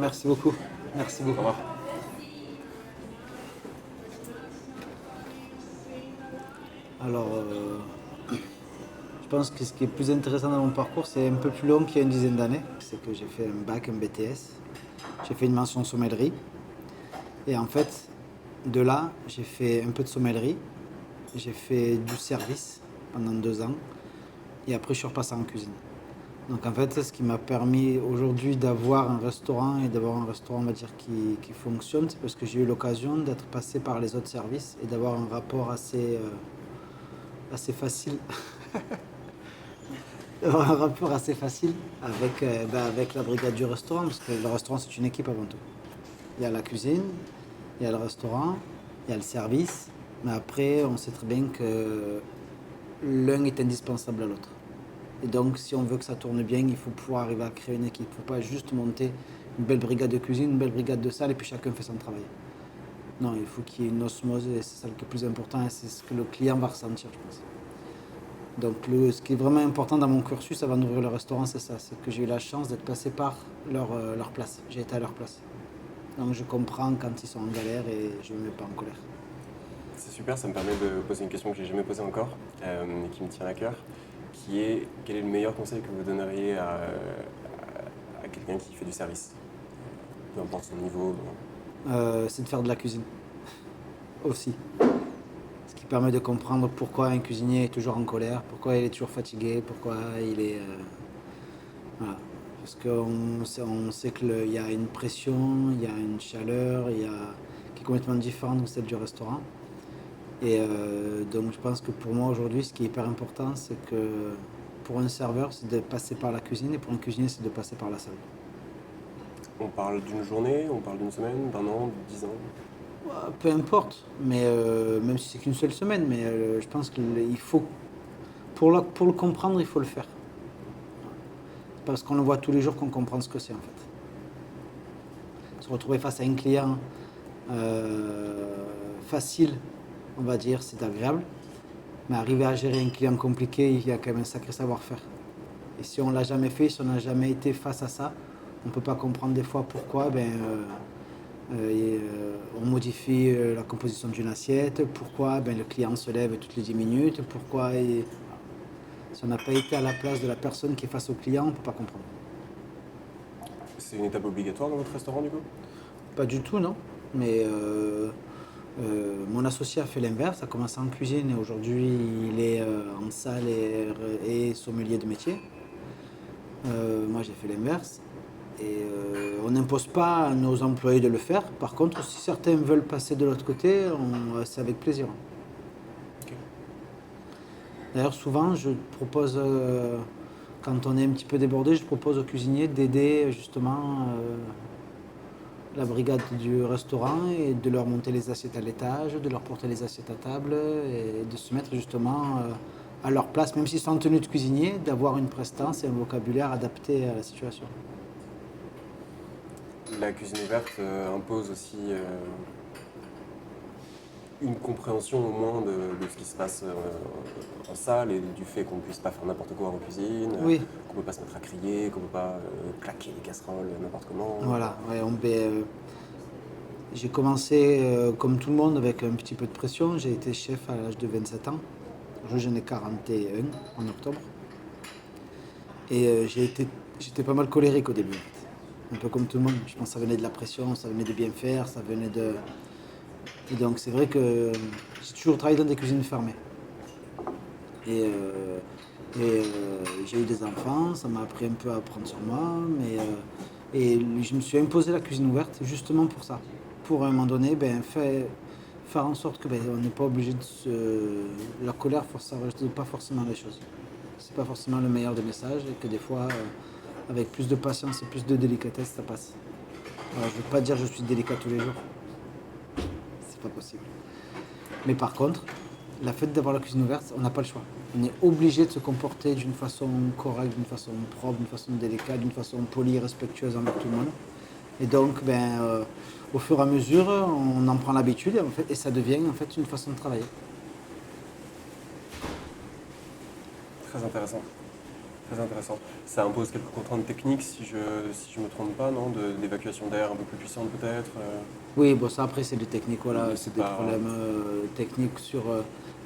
Merci beaucoup. Merci Au beaucoup. revoir. Alors, je pense que ce qui est plus intéressant dans mon parcours, c'est un peu plus long qu'il y a une dizaine d'années. C'est que j'ai fait un bac, un BTS. J'ai fait une mention sommellerie. Et en fait, de là, j'ai fait un peu de sommellerie. J'ai fait du service pendant 2 ans. Et après, je suis repassé en cuisine. Donc en fait, c'est ce qui m'a permis aujourd'hui d'avoir un restaurant et d'avoir un restaurant, on va dire, qui fonctionne. C'est parce que j'ai eu l'occasion d'être passé par les autres services et d'avoir un rapport assez facile d'avoir un rapport assez facile avec la brigade du restaurant, parce que le restaurant c'est une équipe avant tout. Il y a la cuisine, il y a le restaurant, il y a le service, mais après on sait très bien que l'un est indispensable à l'autre. Et donc si on veut que ça tourne bien, il faut pouvoir arriver à créer une équipe. Il ne faut pas juste monter une belle brigade de cuisine, une belle brigade de salle et puis chacun fait son travail. Non, il faut qu'il y ait une osmose et c'est ça le plus important et c'est ce que le client va ressentir, je pense. Donc ce qui est vraiment important dans mon cursus avant d'ouvrir le restaurant, c'est ça, c'est que j'ai eu la chance d'être passé par leur place. J'ai été à leur place. Donc je comprends quand ils sont en galère et je ne me mets pas en colère. C'est super, ça me permet de poser une question que j'ai jamais posée encore et qui me tient à cœur, qui est quel est le meilleur conseil que vous donneriez à quelqu'un qui fait du service, peu importe son niveau. C'est de faire de la cuisine aussi. Ce qui permet de comprendre pourquoi un cuisinier est toujours en colère, pourquoi il est toujours fatigué, pourquoi il est... voilà. Parce qu'on sait qu'il y a une pression, il y a une chaleur, qui est complètement différente de celle du restaurant. Et donc je pense que pour moi aujourd'hui, ce qui est hyper important, c'est que pour un serveur, c'est de passer par la cuisine et pour un cuisinier, c'est de passer par la salle. On parle d'une journée, on parle d'une semaine, d'un an, de 10 ans. Peu importe, mais même si c'est qu'une seule semaine, mais je pense qu'il faut, pour le comprendre, il faut le faire. Parce qu'on le voit tous les jours qu'on comprend ce que c'est en fait. Se retrouver face à un client facile, on va dire, c'est agréable. Mais arriver à gérer un client compliqué, il y a quand même un sacré savoir-faire. Et si on ne l'a jamais fait, si on n'a jamais été face à ça, on ne peut pas comprendre des fois pourquoi on modifie la composition d'une assiette, pourquoi le client se lève toutes les 10 minutes, pourquoi... Si on n'a pas été à la place de la personne qui est face au client, on ne peut pas comprendre. C'est une étape obligatoire dans votre restaurant du coup? Pas du tout, non. Mais mon associé a fait l'inverse, a commencé en cuisine et aujourd'hui il est en salle et sommelier de métier. Moi j'ai fait l'inverse. Et on n'impose pas à nos employés de le faire. Par contre, si certains veulent passer de l'autre côté, c'est avec plaisir. Ok. D'ailleurs, souvent, je propose, quand on est un petit peu débordé, je propose aux cuisiniers d'aider justement la brigade du restaurant et de leur monter les assiettes à l'étage, de leur porter les assiettes à table et de se mettre justement à leur place, même s'ils sont en tenue de cuisinier, d'avoir une prestance et un vocabulaire adapté à la situation. La cuisine ouverte impose aussi une compréhension au moins de ce qui se passe en salle et du fait qu'on ne puisse pas faire n'importe quoi en cuisine, Oui, qu'on ne peut pas se mettre à crier, qu'on ne peut pas claquer les casseroles n'importe comment. voilà. Ouais, j'ai commencé comme tout le monde avec un petit peu de pression. J'ai été chef à l'âge de 27 ans. J'en ai 41 en octobre. Et j'étais pas mal colérique au début. En fait. Un peu comme tout le monde. Je pense que ça venait de la pression, ça venait de bien faire, ça venait de... Et donc c'est vrai que j'ai toujours travaillé dans des cuisines fermées. Et, euh, j'ai eu des enfants, ça m'a appris un peu à prendre sur moi. Et je me suis imposé la cuisine ouverte justement pour ça. Pour à un moment donné, faire en sorte que on n'est pas obligé de se... La colère, ça ne résout pas forcément les choses. C'est pas forcément le meilleur des messages et que des fois, avec plus de patience et plus de délicatesse, ça passe. Alors, je ne veux pas dire que je suis délicat tous les jours. C'est pas possible. Mais par contre, la fait d'avoir la cuisine ouverte, on n'a pas le choix. On est obligé de se comporter d'une façon correcte, d'une façon propre, d'une façon délicate, d'une façon polie, respectueuse envers tout le monde. Et donc, au fur et à mesure, on en prend l'habitude et ça devient en fait une façon de travailler. Très intéressant. Très intéressant. Ça impose quelques contraintes techniques, si je me trompe pas, non? D'évacuation d'air un peu plus puissante peut-être. Oui, bon, ça après, c'est des techniques, voilà, Mais c'est c'est des pas. problèmes techniques sur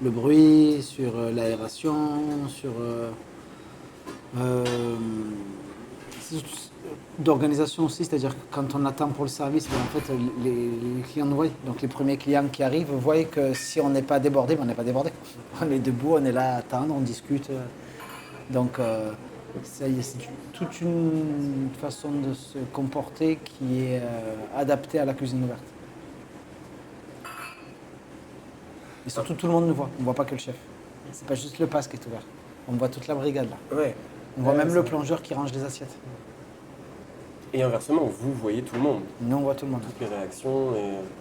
le bruit, sur l'aération, sur. Euh, c'est- d'organisation aussi, c'est-à-dire que quand on attend pour le service, ben, en fait, les clients nous voient. Donc les premiers clients qui arrivent voient que si on n'est pas débordé, ben, on n'est pas débordé. On est debout, on est là à attendre, on discute. Donc ça y est, c'est toute une façon de se comporter qui est adaptée à la cuisine ouverte. Et surtout, tout le monde nous voit. On ne voit pas que le chef. C'est pas juste le pass qui est ouvert. On voit toute la brigade là. Ouais. On voit Ouais, même c'est le vrai. plongeur qui range les assiettes. Et inversement, vous voyez tout le monde, Nous, on voit tout le monde. toutes les réactions.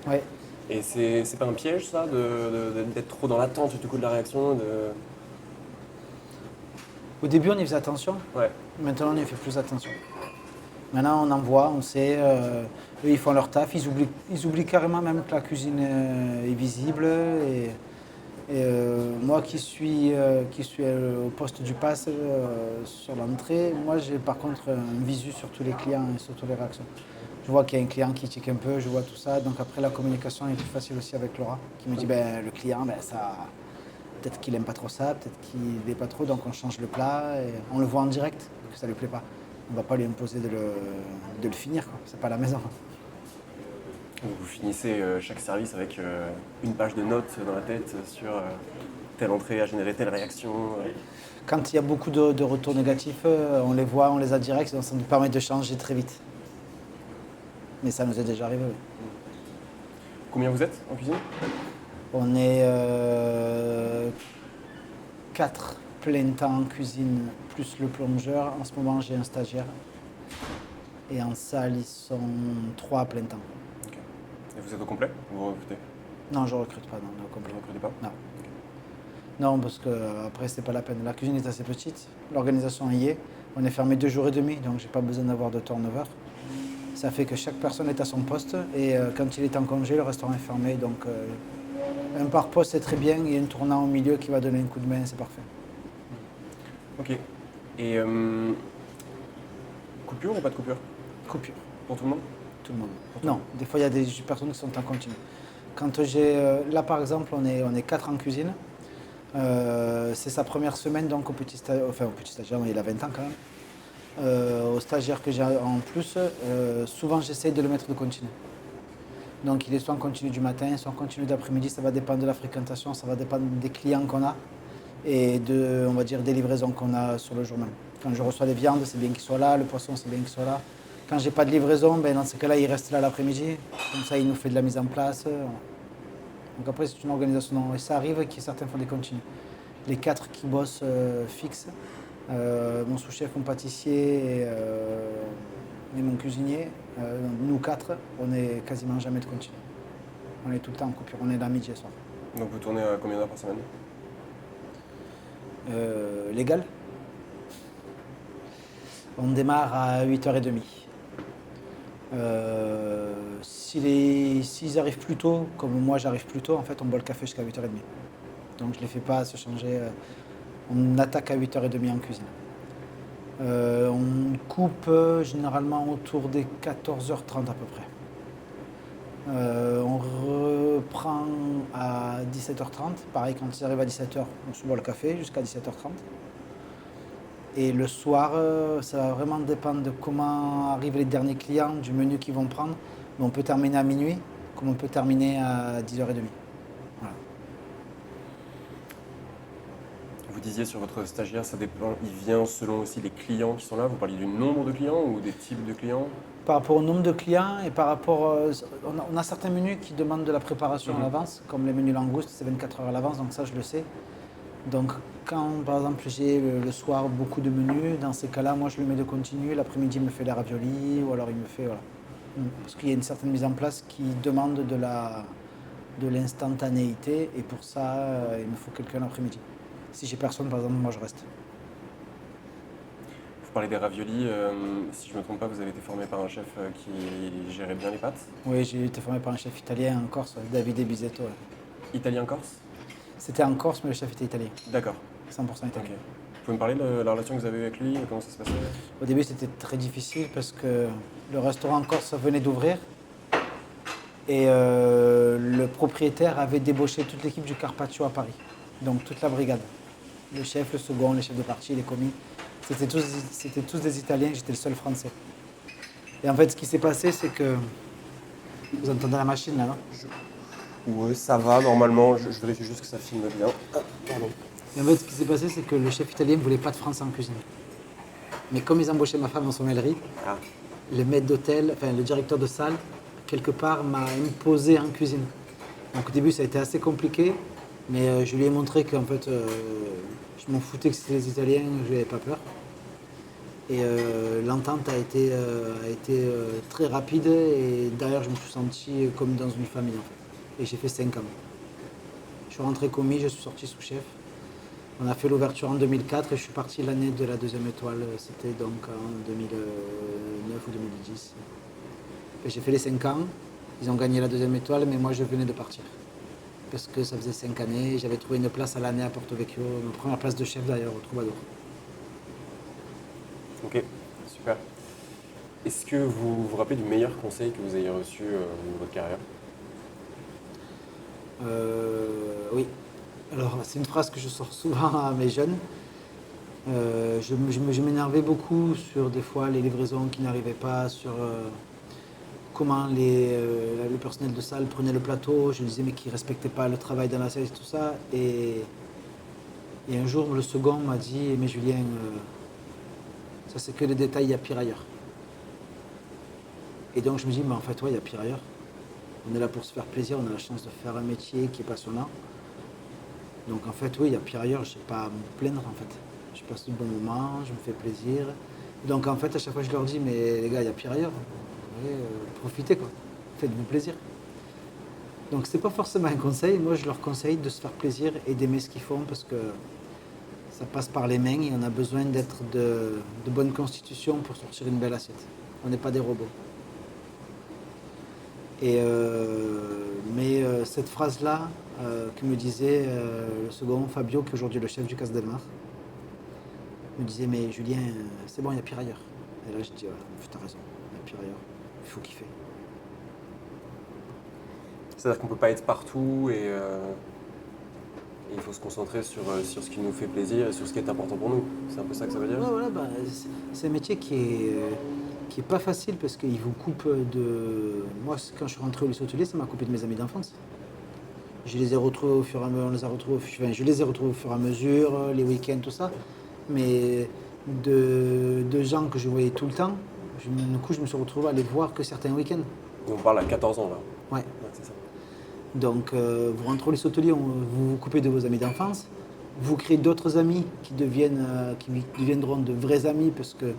Ouais. Et c'est pas un piège, ça, d'être trop dans l'attente du coup de la réaction Au début, on y faisait attention. Ouais. Maintenant, on y fait plus attention. Maintenant, on en voit, on sait. Eux, ils font leur taf. Ils oublient carrément même que la cuisine est visible. Moi qui suis au poste du pass sur l'entrée, moi j'ai par contre un visu sur tous les clients et sur toutes les réactions. Je vois qu'il y a un client qui tique un peu, je vois tout ça. Donc après la communication est plus facile aussi avec Laura, qui me dit ben, le client, ben, ça, peut-être qu'il aime pas trop ça, peut-être qu'il n'est pas trop, donc on change le plat et on le voit en direct que ça lui plaît pas. On va pas lui imposer de le finir, quoi. C'est pas la maison. Vous finissez chaque service avec une page de notes dans la tête sur telle entrée a généré telle réaction. Quand il y a beaucoup de retours négatifs, on les voit, on les a directs, donc ça nous permet de changer très vite. Mais ça nous est déjà arrivé. Oui. Combien vous êtes en cuisine? On est 4 plein temps en cuisine, plus le plongeur. En ce moment, j'ai un stagiaire. Et en salle, ils sont 3 à plein temps. Ok. Et vous êtes au complet? Vous recrutez? Non, je ne recrute pas, non, on est au Vous complet. ne recrutez pas? Non. Non, parce que après, c'est pas la peine. La cuisine est assez petite, l'organisation y est. On est fermé 2 jours et demi, donc j'ai pas besoin d'avoir de turnover. Ça fait que chaque personne est à son poste et quand il est en congé, le restaurant est fermé. Donc un par poste, c'est très bien. Il y a un tournant au milieu qui va donner un coup de main, c'est parfait. Ok. Et coupure ou pas de coupure? Coupure, Pour tout le monde? tout le monde. Pour tout Non, le monde. des fois, il y a des personnes qui sont en continu. Quand j'ai... là, par exemple, on est 4 en cuisine. C'est sa première semaine, donc au petit stagiaire, il a 20 ans quand même. Au stagiaire que j'ai en plus, souvent j'essaie de le mettre de continu. Donc il est soit en continu du matin, soit en continu d'après-midi, ça va dépendre de la fréquentation, ça va dépendre des clients qu'on a et on va dire, des livraisons qu'on a sur le jour même. Quand je reçois les viandes, c'est bien qu'ils soient là, le poisson, c'est bien qu'il soit là. Quand j'ai pas de livraison, ben dans ces cas-là, il reste là l'après-midi. Comme ça, il nous fait de la mise en place. Donc après, c'est une organisation. Et ça arrive que certains font des continus. Les 4 qui bossent fixes, mon sous-chef, mon pâtissier et mon cuisinier, nous 4, on est quasiment jamais de continu. On est tout le temps en coupure, on est là midi et soir. Donc vous tournez à combien d'heures par semaine? Légal. On démarre à 8h30. S'ils arrivent plus tôt, comme moi j'arrive plus tôt, en fait on boit le café jusqu'à 8h30. Donc je ne les fais pas se changer. On attaque à 8h30 en cuisine. On coupe généralement autour des 14h30 à peu près. On reprend à 17h30. Pareil, quand ils arrivent à 17h, on se boit le café jusqu'à 17h30. Et le soir, ça va vraiment dépendre de comment arrivent les derniers clients, du menu qu'ils vont prendre. Mais on peut terminer à minuit, comme on peut terminer à 10h30. Voilà. Vous disiez sur votre stagiaire, ça dépend, il vient selon aussi les clients qui sont là. Vous parliez du nombre de clients ou des types de clients? Par rapport au nombre de clients et par rapport... on a certains menus qui demandent de la préparation à l'avance, comme les menus langoustes, c'est 24 heures à l'avance, donc ça je le sais. Donc quand par exemple j'ai le soir beaucoup de menus, dans ces cas-là, moi je le mets de continu, l'après-midi il me fait des raviolis ou alors il me fait... Voilà. Parce qu'il y a une certaine mise en place qui demande de l'instantanéité et pour ça il me faut quelqu'un l'après-midi. Si j'ai personne, par exemple, moi je reste. Vous parlez des raviolis, si je ne me trompe pas, vous avez été formé par un chef qui gérait bien les pâtes. Oui, j'ai été formé par un chef italien en Corse, Davide Bizetto. Ouais. Italien corse? C'était en Corse, mais le chef était italien, D'accord. 100% italien. Ok. pouvez me parler de la relation que vous avez eue avec lui, comment ça se passait? Au début, c'était très difficile parce que le restaurant en Corse venait d'ouvrir et le propriétaire avait débauché toute l'équipe du Carpaccio à Paris, donc toute la brigade. Le chef, le second, les chefs de partie, les commis. C'était tous des Italiens, j'étais le seul Français. Et en fait, ce qui s'est passé, c'est que... Vous entendez la machine là, non? Ouais, ça va, normalement. Je vérifie juste que ça filme bien. Ah, pardon. Et en fait, ce qui s'est passé, c'est que le chef italien ne voulait pas de Français en cuisine. Mais comme ils embauchaient ma femme en sommellerie, Ah, le maître d'hôtel, enfin le directeur de salle, quelque part m'a imposé en cuisine. Donc au début, ça a été assez compliqué, mais je lui ai montré qu'en fait, je m'en foutais que c'était les Italiens, je n'avais pas peur. Et l'entente a été très rapide et derrière, je me suis senti comme dans une famille en fait. Et j'ai fait 5 ans. Je suis rentré commis, je suis sorti sous-chef. On a fait l'ouverture en 2004 et je suis parti l'année de la deuxième étoile. C'était donc en 2009 ou 2010. Et j'ai fait les 5 ans. Ils ont gagné la deuxième étoile, mais moi je venais de partir. Parce que ça faisait 5 années. J'avais trouvé une place à l'année à Porto Vecchio, ma première place de chef d'ailleurs, au Troubadour. ok, super. Est-ce que vous vous rappelez du meilleur conseil que vous ayez reçu au niveau de votre carrière? Oui. Alors, c'est une phrase que je sors souvent à mes jeunes. Je m'énervais beaucoup sur des fois les livraisons qui n'arrivaient pas, sur comment le personnel de salle prenait le plateau. Je disais mais qui ne respectait pas le travail dans la salle et tout ça. Et un jour, le second m'a dit mais Julien, ça c'est que les détails, il y a pire ailleurs. Et donc je me dis mais en fait, ouais, il y a pire ailleurs. On est là pour se faire plaisir, on a la chance de faire un métier qui est passionnant. Donc en fait, oui, il y a pire ailleurs, je ne sais pas à me plaindre en fait. Je passe de bons moments, je me fais plaisir. Donc en fait, à chaque fois, je leur dis, mais les gars, il y a pire ailleurs. Ouais, profitez quoi, faites-vous plaisir. Donc c'est pas forcément un conseil, moi je leur conseille de se faire plaisir et d'aimer ce qu'ils font parce que ça passe par les mains et on a besoin d'être de bonne constitution pour sortir une belle assiette. On n'est pas des robots. Et mais cette phrase-là que me disait le second Fabio, qui est aujourd'hui le chef du Cas del Mar, me disait mais Julien, c'est bon, il y a pire ailleurs. Et là je dis ouais, t'as raison, il y a pire ailleurs, il faut kiffer. C'est-à-dire qu'on ne peut pas être partout et il faut se concentrer sur ce qui nous fait plaisir et sur ce qui est important pour nous. C'est un peu ça que ça veut dire? Ouais, voilà, bah, c'est un métier qui est pas facile parce qu'il vous coupe de... Moi, quand je suis rentré au lycée hôtelier, ça m'a coupé de mes amis d'enfance. Je les ai retrouvés au fur et à mesure, je les ai retrouvés au fur et à mesure, les week-ends, tout ça. Mais de gens que je voyais tout le temps, du coup, je me suis retrouvé à les voir que certains week-ends. On parle à 14 ans là. Ouais. Ouais, c'est ça. Donc, vous rentrez au lycée hôtelier, vous vous coupez de vos amis d'enfance, vous créez d'autres amis qui deviendront de vrais amis parce que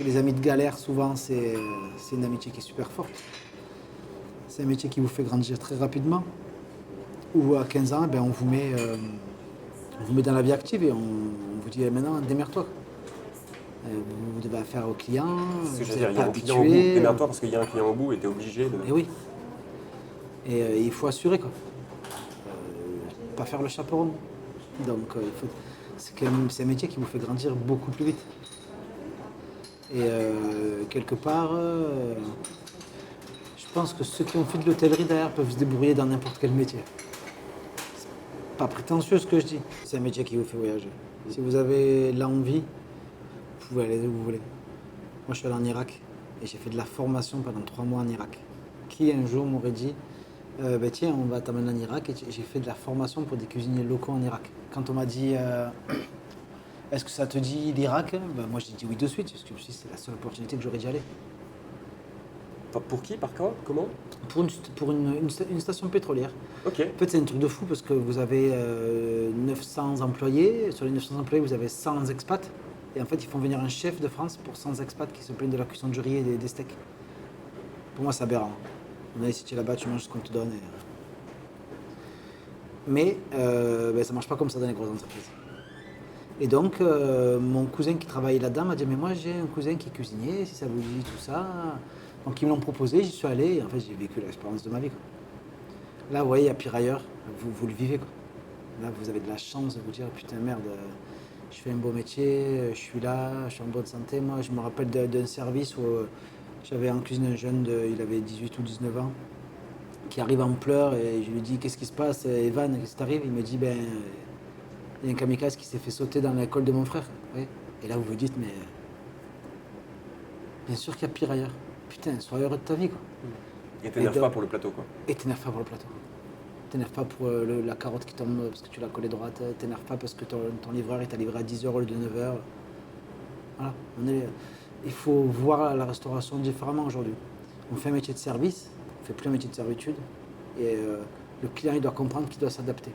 les amis de galère, souvent, c'est une amitié qui est super forte. C'est un métier qui vous fait grandir très rapidement. Ou à 15 ans, ben, on vous met dans la vie active et on vous dit maintenant, démerde-toi. Vous devez affaire aux clients, C'est ce que je vous veux dire, n'êtes il y a pas un client au bout. habitué. Démerde-toi parce qu'il y a un client au bout et tu es obligé de. Et oui. Et il faut assurer quoi. Pas faire le chaperon. Donc c'est un métier qui vous fait grandir beaucoup plus vite. Et quelque part, je pense que ceux qui ont fait de l'hôtellerie derrière peuvent se débrouiller dans n'importe quel métier. C'est pas prétentieux ce que je dis. C'est un métier qui vous fait voyager. Si vous avez l'envie, vous pouvez aller où vous voulez. Moi je suis allé en Irak et j'ai fait de la formation pendant 3 mois en Irak. Qui un jour m'aurait dit ben tiens, on va t'amener en Irak et j'ai fait de la formation pour des cuisiniers locaux en Irak. Quand on m'a dit est-ce que ça te dit l'Irak, ben moi j'ai dit oui de suite parce que c'est la seule opportunité que j'aurais d'y aller. Pour qui? Par quoi? Comment? Pour une station pétrolière. Ok. En fait c'est un truc de fou parce que vous avez 900 employés, sur les 900 employés vous avez 100 expats et en fait ils font venir un chef de France pour 100 expats qui se plaignent de la cuisson du riz et des steaks. Pour moi c'est aberrant. On a dit si tu es là-bas, tu manges ce qu'on te donne. Mais ben, ça ne marche pas comme ça dans les grosses entreprises. Et donc, mon cousin qui travaillait là-dedans m'a dit mais moi j'ai un cousin qui est cuisinier, si ça vous dit tout ça. Donc ils me l'ont proposé, j'y suis allé et en fait j'ai vécu l'expérience de ma vie. Quoi. Là, vous voyez, il y a pire ailleurs, vous le vivez. Quoi. Là, vous avez de la chance de vous dire putain merde, je fais un beau métier, je suis là, je suis en bonne santé. Moi, je me rappelle d'un service où j'avais en cuisine un jeune, il avait 18 ou 19 ans, qui arrive en pleurs et je lui dis qu'est-ce qui se passe, Evan, qu'est-ce qui t'arrive? Il me dit ben il y a un kamikaze qui s'est fait sauter dans l'école de mon frère. Ouais. Et là vous vous dites mais bien sûr qu'il y a pire ailleurs. Putain, sois heureux de ta vie quoi. Et t'énerves pas pour le plateau, quoi. Et t'énerves pas pour le plateau. T'énerves pas pour la carotte qui tombe parce que tu l'as collée droite. T'énerves pas parce que ton livreur il t'a livré à 10h au lieu de 9h. Voilà. Il faut voir la restauration différemment aujourd'hui. On fait un métier de service, on fait plus un métier de servitude. Et le client il doit comprendre qu'il doit s'adapter.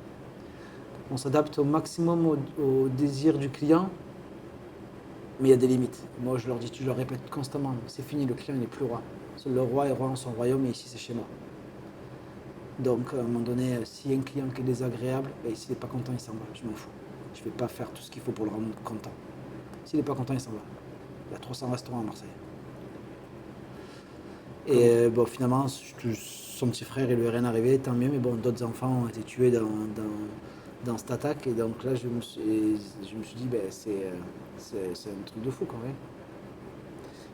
On s'adapte au maximum au désir du client, mais il y a des limites. Moi je leur dis, je leur répète constamment, c'est fini, le client il n'est plus roi. Le roi est roi dans son royaume et ici c'est chez moi. Donc à un moment donné, s'il y a un client qui est désagréable, et s'il n'est pas content, il s'en va, je m'en fous. Je ne vais pas faire tout ce qu'il faut pour le rendre content. S'il n'est pas content, il s'en va. Il y a 300 restaurants à Marseille. Et bon, finalement, son petit frère, il lui est rien arrivé, tant mieux, mais bon, d'autres enfants ont été tués dans cette attaque. Et donc là, je me suis dit, ben, c'est un truc de fou quand même.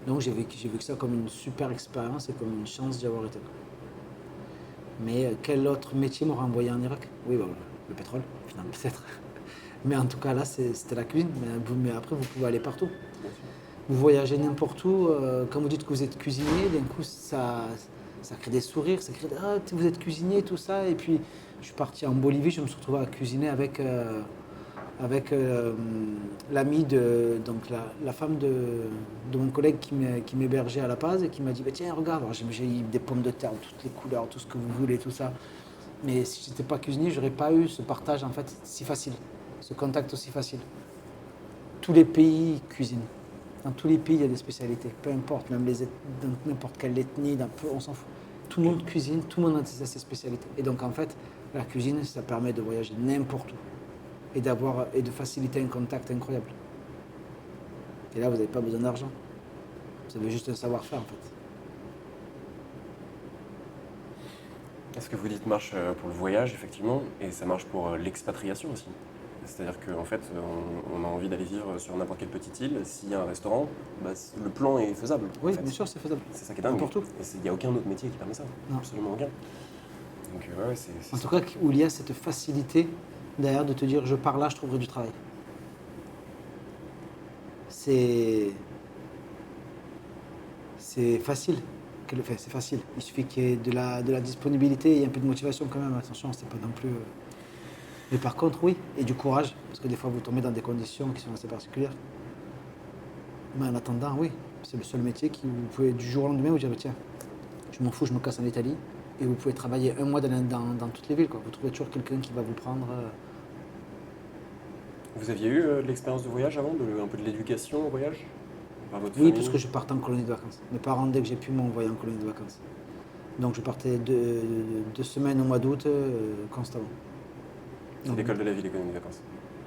Donc j'ai vécu ça comme une super expérience et comme une chance d'y avoir été. Mais quel autre métier m'aurait envoyé en Irak? Oui, bon, le pétrole, finalement, peut-être. Mais en tout cas, là, c'était la cuisine. Mais après, vous pouvez aller partout. Vous voyagez n'importe où. Quand vous dites que vous êtes cuisinier, d'un coup, ça crée des sourires. Ça crée ah, vous êtes cuisinier, tout ça. Et puis, je suis parti en Bolivie. Je me suis retrouvé à cuisiner avec l'amie donc la femme de mon collègue qui m'hébergeait à La Paz et qui m'a dit bah, tiens regarde, alors j'ai eu des pommes de terre de toutes les couleurs, tout ce que vous voulez, tout ça. Mais si je n'étais pas cuisinier, j'aurais pas eu ce partage en fait si facile, ce contact aussi facile. Tous les pays cuisinent. Dans tous les pays, il y a des spécialités, peu importe, même dans n'importe quelle ethnie, on s'en fout. Tout le monde cuisine, tout le monde a ses spécialités. Et donc en fait, la cuisine, ça permet de voyager n'importe où. Et de faciliter un contact incroyable. Et là, vous n'avez pas besoin d'argent. Vous avez juste un savoir-faire, en fait. Ce que vous dites marche pour le voyage, effectivement, et ça marche pour l'expatriation aussi. C'est-à-dire qu'en fait, on a envie d'aller vivre sur n'importe quelle petite île. S'il y a un restaurant, bah, le plan est faisable. Oui, en fait. bien sûr, c'est faisable. C'est ça qui est dingue. N'importe où. Et il n'y a aucun autre métier qui permet ça. Non. Absolument aucun. Donc, ouais, c'est en tout cas, où il y a cette facilité derrière de te dire je pars là, je trouverai du travail. C'est facile. C'est facile. Il suffit qu'il y ait de la disponibilité et un peu de motivation quand même. Attention, c'est pas non plus. Mais par contre, oui, et du courage, parce que des fois vous tombez dans des conditions qui sont assez particulières. Mais en attendant, oui, c'est le seul métier qui vous pouvez du jour au lendemain vous dire tiens, je m'en fous, je me casse en Italie. Et vous pouvez travailler un mois dans toutes les villes. Quoi. Vous trouvez toujours quelqu'un qui va vous prendre. Vous aviez eu de l'expérience de voyage avant, un peu de l'éducation au voyage par votre Oui, famille? parce que je partais en colonie de vacances. Mes parents, dès que j'ai pu, m'ont envoyé en colonie de vacances. Donc je partais 2 semaines au mois d'août constamment. C'est l'école de la vie, les colonies de vacances.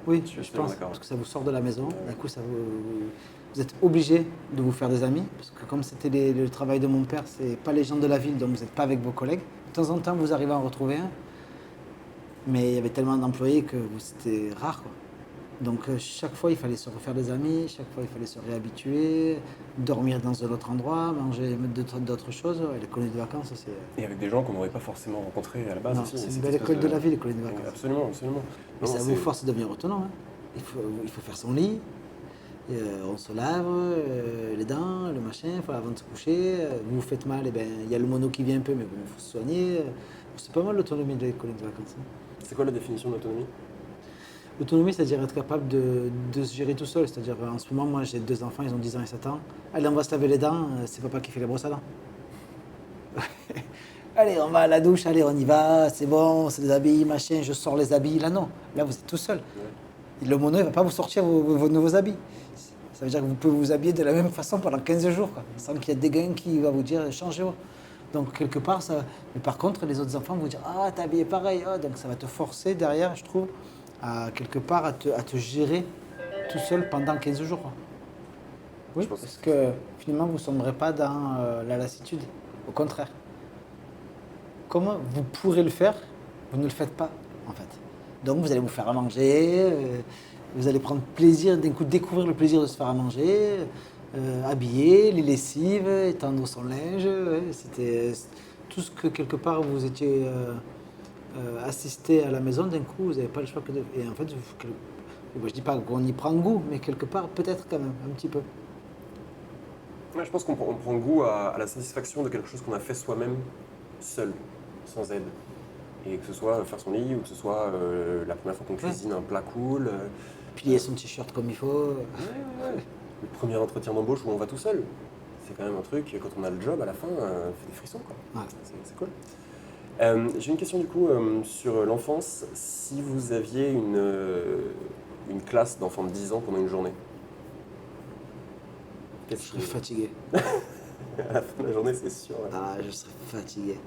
Oui, Je suis je pense, d'accord. parce que ça vous sort de la maison. Du coup, vous êtes obligé de vous faire des amis, parce que comme c'était le travail de mon père, c'est pas les gens de la ville, donc vous n'êtes pas avec vos collègues. De temps en temps, vous arrivez à en retrouver un, mais il y avait tellement d'employés que c'était rare, quoi. Donc chaque fois, il fallait se refaire des amis, chaque fois, il fallait se réhabituer, dormir dans un autre endroit, manger d'autres choses. Et les colonies de vacances, c'est... Et avec des gens qu'on n'aurait pas forcément rencontrés à la base Non, aussi. c'est une belle école de la vie, les colonies de Oui, vacances. absolument, absolument. Et ça vous force à devenir autonome. Hein. Il faut faire son lit, on se lave les dents, le machin, avant de se coucher. Vous vous faites mal, et ben il y a le mono qui vient un peu, mais bon, il faut se soigner. C'est pas mal l'autonomie des colonies de vacances. Hein. C'est quoi la définition d'autonomie? L'autonomie, c'est-à-dire être capable de se gérer tout seul. C'est-à-dire, en ce moment, moi, j'ai 2 enfants, ils ont 10 ans et 7 ans. Allez, on va se laver les dents, c'est papa qui fait les brosses à dents. Allez, on va à la douche, allez, on y va, c'est bon, on se déshabille, machin, je sors les habits. Là, non. Là, vous êtes tout seul. Ouais. Et le mono, il ne va pas vous sortir vos nouveaux habits. Ça veut dire que vous pouvez vous habiller de la même façon pendant 15 jours, quoi, sans qu'il y ait des gains qui vont vous dire changez-vous. Donc, quelque part, ça. Mais par contre, les autres enfants vont vous dire ah, t'es habillé pareil. Oh, donc, ça va te forcer derrière, je trouve, quelque part à te gérer tout seul pendant 15 jours. Quoi. Oui, parce que finalement, vous ne sombrez pas dans la lassitude. Au contraire. Comment vous pourrez le faire, vous ne le faites pas, en fait. Donc, vous allez vous faire à manger, Vous allez prendre plaisir, d'un coup, découvrir le plaisir de se faire à manger, habiller, les lessives, étendre son linge. Ouais, c'était tout ce que quelque part vous étiez assisté à la maison, d'un coup, vous n'avez pas le choix que de. Et en fait, je dis pas qu'on y prend goût, mais quelque part, peut-être quand même, un petit peu. Ouais, je pense qu'on prend goût à la satisfaction de quelque chose qu'on a fait soi-même, seul, sans aide. Et que ce soit faire son lit ou que ce soit la première fois qu'on cuisine un plat cool. Plier son t-shirt comme il faut. Ouais. Le premier entretien d'embauche où on va tout seul. C'est quand même un truc, quand on a le job, à la fin, ça fait des frissons, quoi. Ouais. C'est cool. J'ai une question du coup sur l'enfance. Si vous aviez une classe d'enfants de 10 ans pendant une journée, Je serais fatigué. À la fin de la journée, c'est sûr. Ouais. Ah, je serais fatigué.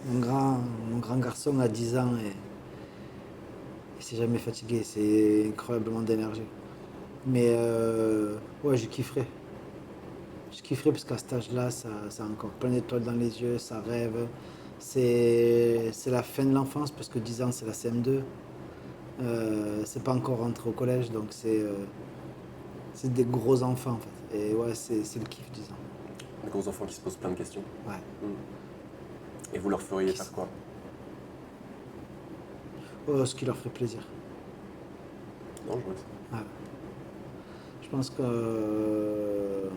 Mon grand garçon a 10 ans et il s'est jamais fatigué. C'est incroyablement d'énergie. Mais ouais, je kifferais. Je kifferais parce qu'à cet âge-là, ça a encore plein d'étoiles dans les yeux, ça rêve. C'est la fin de l'enfance parce que 10 ans, c'est la CM2. C'est pas encore rentré au collège, donc c'est des gros enfants en fait. Et ouais, c'est le kiff, 10 ans. Des gros enfants qui se posent plein de questions. Ouais. Et vous leur feriez faire quoi? Oh, ce qui leur ferait plaisir. Non, je vois ça. Ouais. Je pense que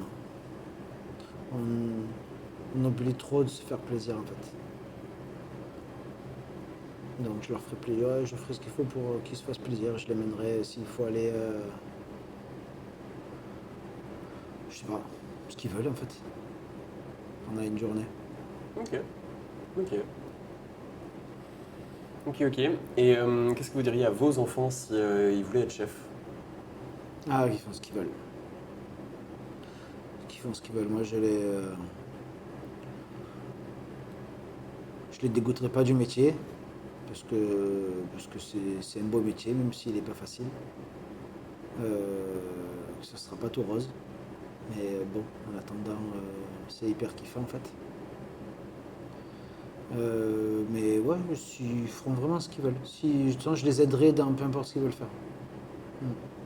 on oublie trop de se faire plaisir en fait. Donc je leur ferai plaisir, ouais, je ferai ce qu'il faut pour qu'ils se fassent plaisir. Je les mènerai s'il faut aller, je sais pas, ce qu'ils veulent en fait. On a une journée. Ok. Et qu'est-ce que vous diriez à vos enfants si ils voulaient être chefs? Ah, ils font ce qu'ils veulent. Ils font ce qu'ils veulent. Moi, je les dégoûterai pas du métier parce que c'est un beau métier, même s'il n'est pas facile. Ce ne sera pas tout rose. Mais bon, en attendant, c'est hyper kiffant en fait. Mais ouais, ils feront vraiment ce qu'ils veulent. Si, de toute façon, je les aiderai dans peu importe ce qu'ils veulent faire.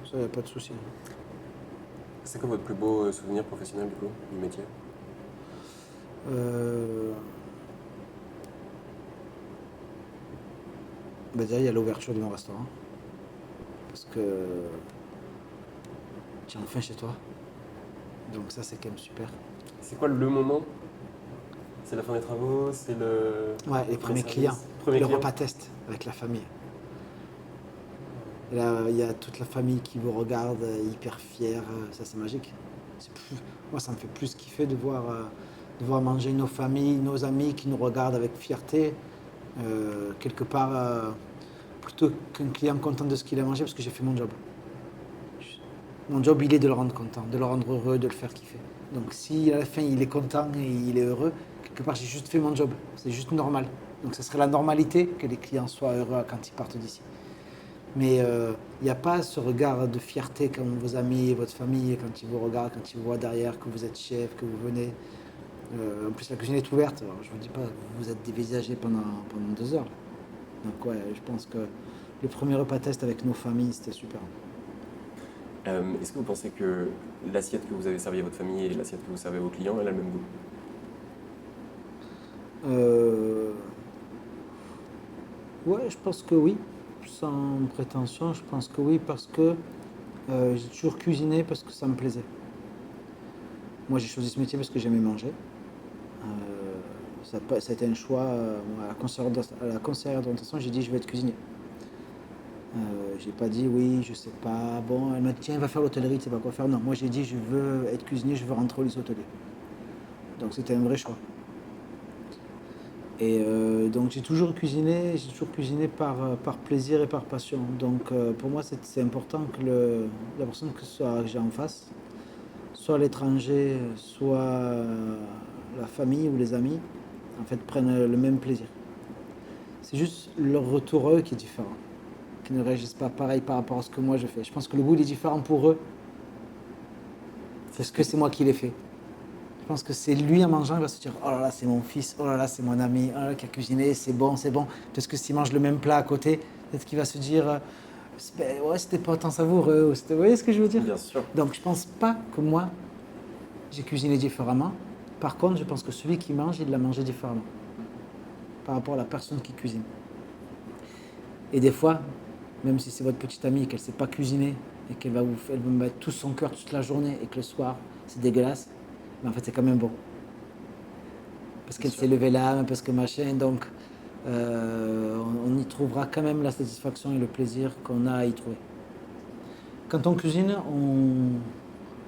Ça, y a pas de souci. C'est quoi votre plus beau souvenir professionnel du coup, du métier? Déjà, il y a l'ouverture de mon restaurant. Parce que tu es enfin chez toi. Donc ça, c'est quand même super. C'est quoi le moment? C'est la fin des travaux? C'est le... Ouais, les premiers clients. Le repas test avec la famille. Et là, il y a toute la famille qui vous regarde, hyper fière. Ça, c'est magique. Moi, ça me fait plus kiffer de voir manger nos familles, nos amis qui nous regardent avec fierté. Quelque part, plutôt qu'un client content de ce qu'il a mangé parce que j'ai fait mon job. Mon job, il est de le rendre content, de le rendre heureux, de le faire kiffer. Donc si à la fin, il est content et il est heureux, quelque part, j'ai juste fait mon job. C'est juste normal. Donc ce serait la normalité que les clients soient heureux quand ils partent d'ici. Mais il n'y a pas ce regard de fierté comme vos amis et votre famille, quand ils vous regardent, quand ils vous voient derrière, que vous êtes chef, que vous venez. En plus, la cuisine est ouverte. Alors, je ne vous dis pas, vous êtes dévisagé pendant 2 heures. Donc ouais, je pense que le premier repas test avec nos familles, c'était super. Est-ce que vous pensez que l'assiette que vous avez servie à votre famille et l'assiette que vous servez à vos clients, elle a le même goût? Ouais, je pense que oui. Sans prétention, je pense que oui, parce que j'ai toujours cuisiné parce que ça me plaisait. Moi, j'ai choisi ce métier parce que j'aimais manger. Ça a été un choix. À la conseillère d'orientation, j'ai dit je vais être cuisinier. J'ai pas dit oui, je sais pas. Bon, elle m'a dit tiens, va faire l'hôtellerie, tu sais pas quoi faire. Non, moi j'ai dit je veux être cuisinier, je veux rentrer au lycée hôtelier. Donc c'était un vrai choix. Et donc j'ai toujours cuisiné par plaisir et par passion. Donc pour moi c'est important que la personne que j'ai en face, soit l'étranger, soit la famille ou les amis, en fait prennent le même plaisir. C'est juste leur retour à eux qui est différent, qui ne réagissent pas pareil par rapport à ce que moi je fais. Je pense que le goût il est différent pour eux, parce que c'est moi qui l'ai fait. Je pense que c'est lui en mangeant, il va se dire oh là là, c'est mon fils, oh là là, c'est mon ami, oh là là, qui a cuisiné, c'est bon, c'est bon. Parce que s'il mange le même plat à côté, peut-être qu'il va se dire Ouais, c'était pas autant savoureux. Vous voyez ce que je veux dire? Bien sûr. Donc je pense pas que moi, j'ai cuisiné différemment. Par contre, je pense que celui qui mange, il l'a mangé différemment par rapport à la personne qui cuisine. Et des fois, même si c'est votre petite amie et qu'elle ne sait pas cuisiner et elle va mettre tout son cœur toute la journée et que le soir, c'est dégueulasse, mais en fait, c'est quand même bon. Parce qu'elle s'est levée l'âme, parce que machin, donc on y trouvera quand même la satisfaction et le plaisir qu'on a à y trouver. Quand on cuisine,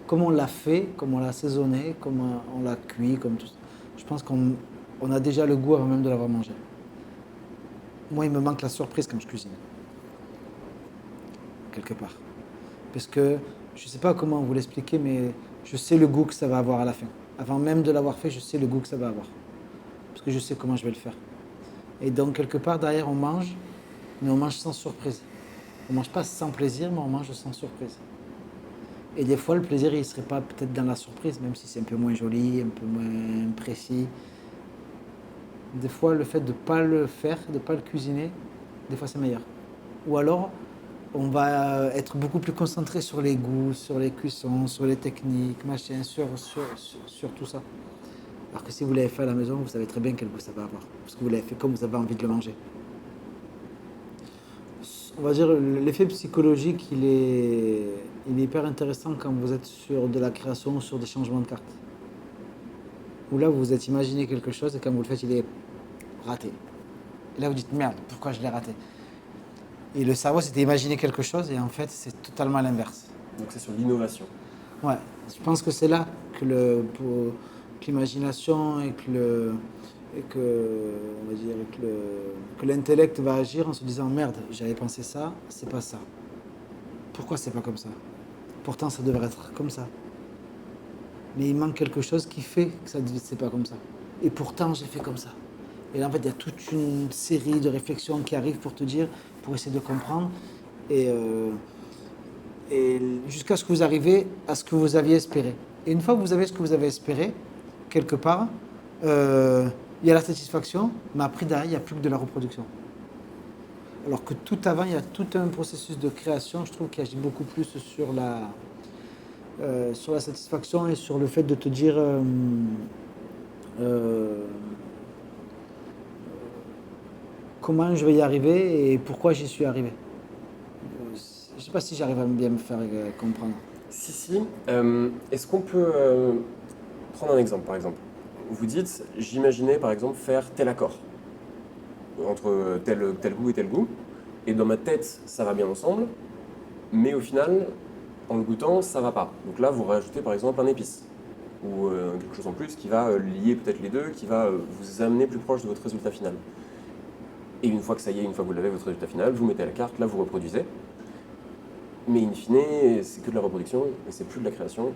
comme on l'a fait, comme on l'a assaisonné, comme on l'a cuit, comme tout ça, je pense qu'on a déjà le goût avant même de l'avoir mangé. Moi, il me manque la surprise quand je cuisine, quelque part. Parce que je ne sais pas comment vous l'expliquer, mais je sais le goût que ça va avoir à la fin. Avant même de l'avoir fait, je sais le goût que ça va avoir. Parce que je sais comment je vais le faire. Et donc, quelque part, derrière, on mange, mais on mange sans surprise. On ne mange pas sans plaisir, mais on mange sans surprise. Et des fois, le plaisir, il ne serait pas peut-être dans la surprise, même si c'est un peu moins joli, un peu moins précis. Des fois, le fait de ne pas le faire, de ne pas le cuisiner, des fois, c'est meilleur. Ou alors, on va être beaucoup plus concentré sur les goûts, sur les cuissons, sur les techniques, machin, sur tout ça. Alors que si vous l'avez fait à la maison, vous savez très bien quel goût ça va avoir. Parce que vous l'avez fait comme vous avez envie de le manger. On va dire l'effet psychologique, il est hyper intéressant quand vous êtes sur de la création, sur des changements de cartes. Où là, vous vous êtes imaginé quelque chose et quand vous le faites, il est raté. Et là, vous dites merde, pourquoi je l'ai raté? Et le cerveau s'était imaginé quelque chose et en fait, c'est totalement l'inverse. Donc c'est sur l'innovation. Ouais, je pense que c'est là que l'imagination on va dire, que l'intellect va agir en se disant merde, j'avais pensé ça, c'est pas ça. Pourquoi c'est pas comme ça? Pourtant, ça devrait être comme ça. Mais il manque quelque chose qui fait que c'est pas comme ça. Et pourtant, j'ai fait comme ça. Et là, en fait, il y a toute une série de réflexions qui arrivent pour te dire, pour essayer de comprendre. Et jusqu'à ce que vous arrivez à ce que vous aviez espéré. Et une fois que vous avez ce que vous avez espéré, quelque part, il y a la satisfaction, mais après, derrière, il n'y a plus que de la reproduction. Alors que tout avant, il y a tout un processus de création, je trouve, qui agit beaucoup plus sur la satisfaction et sur le fait de te dire comment je vais y arriver et pourquoi j'y suis arrivé. Je ne sais pas si j'arrive à bien me faire comprendre. Si. Est-ce qu'on peut prendre un exemple, par exemple? Vous dites, j'imaginais par exemple faire tel accord entre tel goût et tel goût, et dans ma tête, ça va bien ensemble, mais au final, en le goûtant, ça va pas. Donc là, vous rajoutez par exemple un épice, ou quelque chose en plus qui va lier peut-être les deux, qui va vous amener plus proche de votre résultat final. Et une fois que ça y est, une fois que vous l'avez, votre résultat final, vous mettez à la carte, là vous reproduisez. Mais in fine, c'est que de la reproduction, et c'est plus de la création.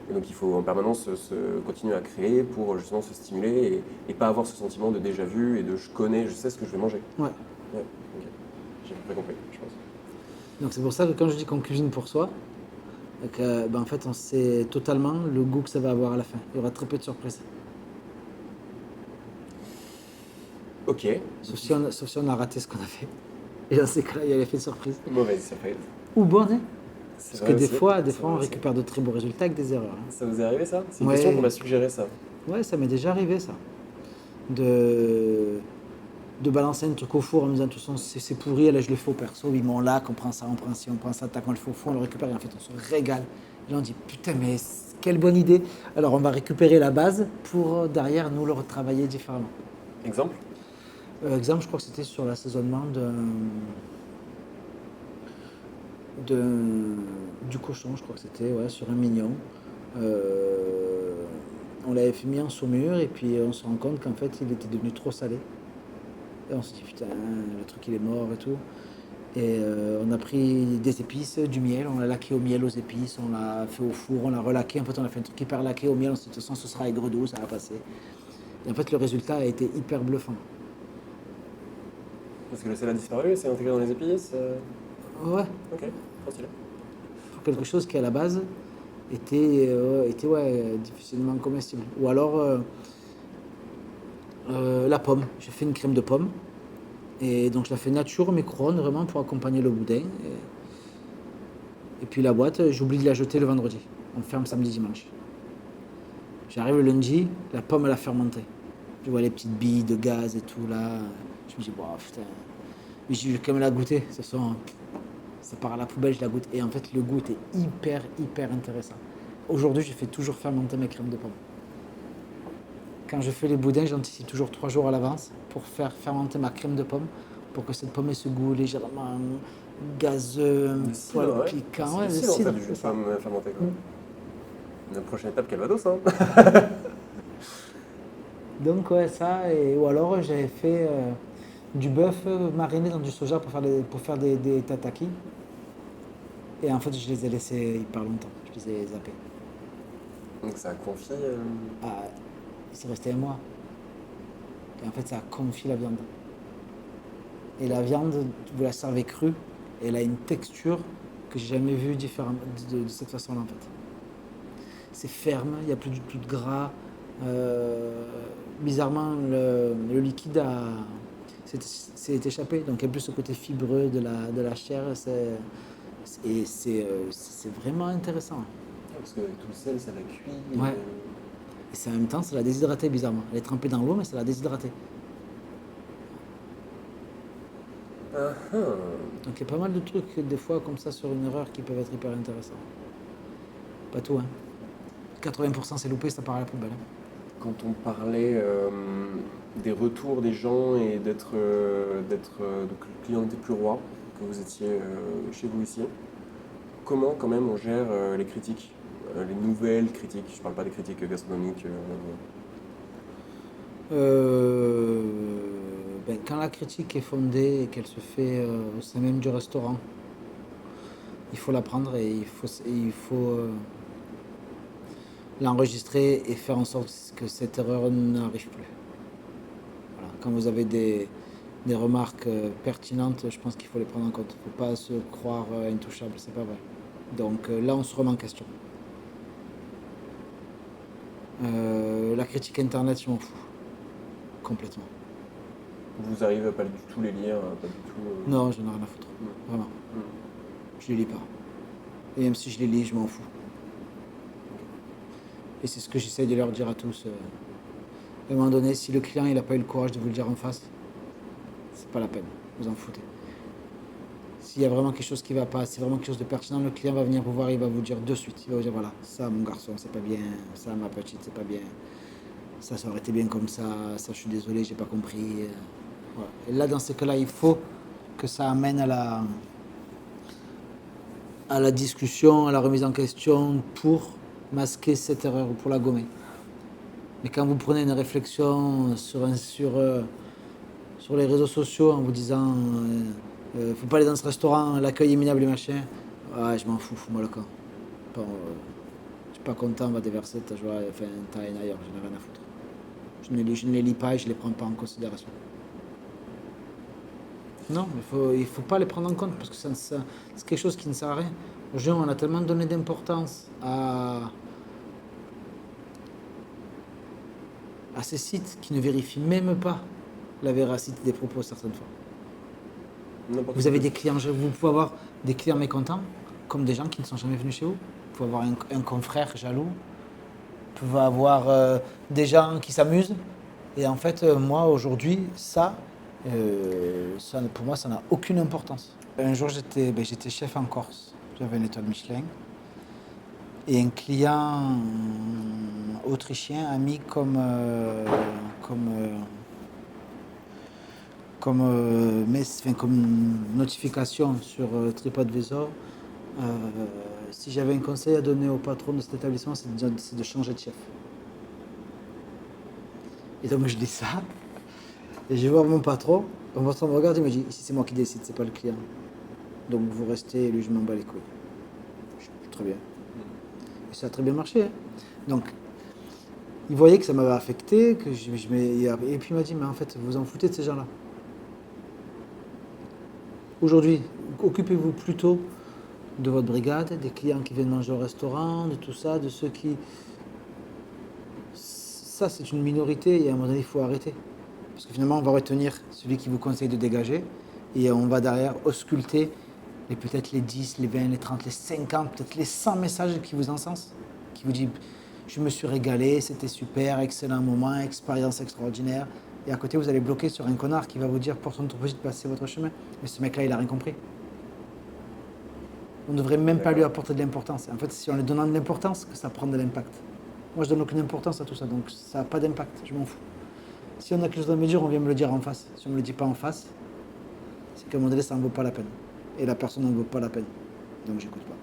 Et donc il faut en permanence continuer à créer pour justement se stimuler et pas avoir ce sentiment de déjà vu et de je connais, je sais ce que je vais manger. Ouais. Ouais, ok. J'ai à peu près compris, je pense. Donc c'est pour ça que quand je dis qu'on cuisine pour soi, en fait on sait totalement le goût que ça va avoir à la fin. Il y aura très peu de surprises. Ok. Sauf si on a raté ce qu'on a fait. Et dans ces cas-là, il y a l'effet de surprise. Mauvaise surprise. Ou bonne, hein. C'est Parce vrai que des aussi, fois, c'est on vrai aussi. récupère de très beaux résultats avec des erreurs. Hein. Ça vous est arrivé ça? C'est une Ouais. question qu'on m'a suggéré ça. Ouais, ça m'est déjà arrivé ça. De balancer un truc au four en me disant de toute façon c'est pourri, là je le fais au perso, oui mais on l'a, on prend ça, on prend ci, on prend ça, tac, on le fait au four, on le récupère et en fait on se régale. Et là on dit putain mais quelle bonne idée. Alors on va récupérer la base pour derrière nous le retravailler différemment. Exemple? Exemple, je crois que c'était sur l'assaisonnement du cochon, je crois que c'était, ouais, sur un mignon. On l'avait fait mis en saumure et puis on se rend compte qu'en fait il était devenu trop salé. Et on se dit putain, le truc il est mort et tout. Et on a pris des épices, du miel, on l'a laqué au miel, aux épices, on l'a fait au four, on l'a relaqué. En fait, on a fait un truc hyper laqué au miel, on s'est dit de toute façon ce sera aigre doux, ça va passer. Et en fait, le résultat a été hyper bluffant. Parce que le sel a disparu, c'est intégré dans les épices. Ouais, Ok, trop stylé. pour quelque chose qui à la base était ouais, difficilement comestible. Ou alors la pomme, j'ai fait une crème de pomme. Et donc je la fais nature, micro-ondes vraiment pour accompagner le boudin. Et puis la boîte, j'oublie de la jeter le vendredi. On ferme samedi, dimanche. J'arrive le lundi, la pomme elle a fermenté. Je vois les petites billes de gaz et tout là. Je me dis, bon, putain. Mais je vais quand même la goûter. Ça part à la poubelle, je la goûte. Et en fait, le goût était hyper intéressant. Aujourd'hui, je fais toujours fermenter mes crèmes de pomme. Quand je fais les boudins, j'anticipe toujours 3 jours à l'avance pour faire fermenter ma crème de pomme, pour que cette pomme ait ce goût légèrement gazeux, un poil piquant. Ouais, Le cidre, en cidre, fait, du jus c'est de ça. pomme fermenté, quoi. La prochaine étape, Calvados, hein. Donc ouais, ça, ou alors j'avais fait du bœuf mariné dans du soja pour faire des tataki. Et en fait, je les ai laissés hyper longtemps, je les ai zappés. Donc ça confie. Ah, c'est resté un mois. Et en fait, ça a confit la viande. Et la viande, vous la servez crue, et elle a une texture que j'ai jamais vue différemment de cette façon-là en fait. C'est ferme, il n'y a plus du tout de gras. Bizarrement, le liquide s'est échappé, donc il y a plus ce côté fibreux de la chair. C'est vraiment intéressant. Parce qu'avec tout le sel, ça la cuit. Ouais. Et c'est en même temps, ça l'a déshydraté bizarrement. Elle est trempée dans l'eau, mais ça l'a déshydraté. Donc il y a pas mal de trucs, des fois, comme ça, sur une erreur qui peuvent être hyper intéressants. Pas tout, hein. 80% c'est loupé, ça part à la poubelle. Quand on parlait des retours des gens et donc le client n'était plus roi, que vous étiez chez vous ici, comment quand même on gère les critiques, les nouvelles critiques, je ne parle pas des critiques gastronomiques. Quand la critique est fondée et qu'elle se fait au sein même du restaurant, il faut la prendre et il faut l'enregistrer et faire en sorte que cette erreur n'arrive plus. Voilà. Quand vous avez des remarques pertinentes, je pense qu'il faut les prendre en compte. Il ne faut pas se croire intouchable, c'est pas vrai. Donc là, on se remet en question. La critique internet, je m'en fous. Complètement. Vous arrivez à pas du tout les lire, pas du tout. Non, je n'en ai rien à foutre. Vraiment. Je les lis pas. Et même si je les lis, je m'en fous. Et c'est ce que j'essaye de leur dire à tous. À un moment donné, si le client n'a pas eu le courage de vous le dire en face, c'est pas la peine. Vous en foutez. S'il y a vraiment quelque chose qui va pas, c'est vraiment quelque chose de pertinent, le client va venir vous voir, il va vous dire de suite. Il va vous dire voilà, ça mon garçon, c'est pas bien, ça ma petite, c'est pas bien. Ça aurait été bien comme ça je suis désolé, j'ai pas compris. Voilà. Et là, dans ce cas-là, il faut que ça amène à la discussion, à la remise en question pour masquer cette erreur ou pour la gommer. Mais quand vous prenez une réflexion sur les réseaux sociaux en vous disant faut pas aller dans ce restaurant, l'accueil est minable et machin, ouais, je m'en fous, fous-moi le camp. Bon, je suis pas content, on va déverser ta joie, enfin ta haine ailleurs, je n'ai rien à foutre. Je ne les lis pas et je ne les prends pas en considération. Non, il faut pas les prendre en compte parce que c'est quelque chose qui ne sert à rien. Aujourd'hui, on a tellement donné d'importance à ces sites qui ne vérifient même pas la véracité des propos certaines fois. Vous avez des clients, vous pouvez avoir des clients mécontents, comme des gens qui ne sont jamais venus chez vous. Vous pouvez avoir un confrère jaloux. Vous pouvez avoir des gens qui s'amusent. Et en fait, moi, aujourd'hui, pour moi, ça n'a aucune importance. Un jour, j'étais chef en Corse. J'avais une étoile Michelin. Et un client autrichien a mis comme notification sur TripAdvisor, si j'avais un conseil à donner au patron de cet établissement, c'est de changer de chef. Et donc je dis ça, et je vais voir mon patron me regarde et me dit, ici c'est moi qui décide, c'est pas le client. Donc vous restez, et lui je m'en bats les couilles. Très bien. Et ça a très bien marché. Hein. Donc, il voyait que ça m'avait affecté, et puis il m'a dit, mais en fait, vous en foutez de ces gens-là. Aujourd'hui, occupez-vous plutôt de votre brigade, des clients qui viennent manger au restaurant, de tout ça, de ceux qui... Ça, c'est une minorité et à un moment donné, il faut arrêter. Parce que finalement, on va retenir celui qui vous conseille de dégager et on va derrière ausculter Et peut-être les 10, les 20, les 30, les 50, peut-être les 100 messages qui vous encensent, qui vous disent je me suis régalé, c'était super, excellent moment, expérience extraordinaire. Et à côté, vous allez bloquer sur un connard qui va vous dire pour son entreprise de passer votre chemin. Mais ce mec-là, il n'a rien compris. On ne devrait même pas lui apporter de l'importance. En fait, si on lui donne de l'importance, que ça prend de l'impact. Moi, je donne aucune importance à tout ça, donc ça n'a pas d'impact, je m'en fous. Si on a quelque chose à me dire, on vient me le dire en face. Si on ne me le dit pas en face, c'est qu'à un moment donné, ça n'en vaut pas la peine. Et la personne n'en vaut pas la peine. Donc, j'écoute pas.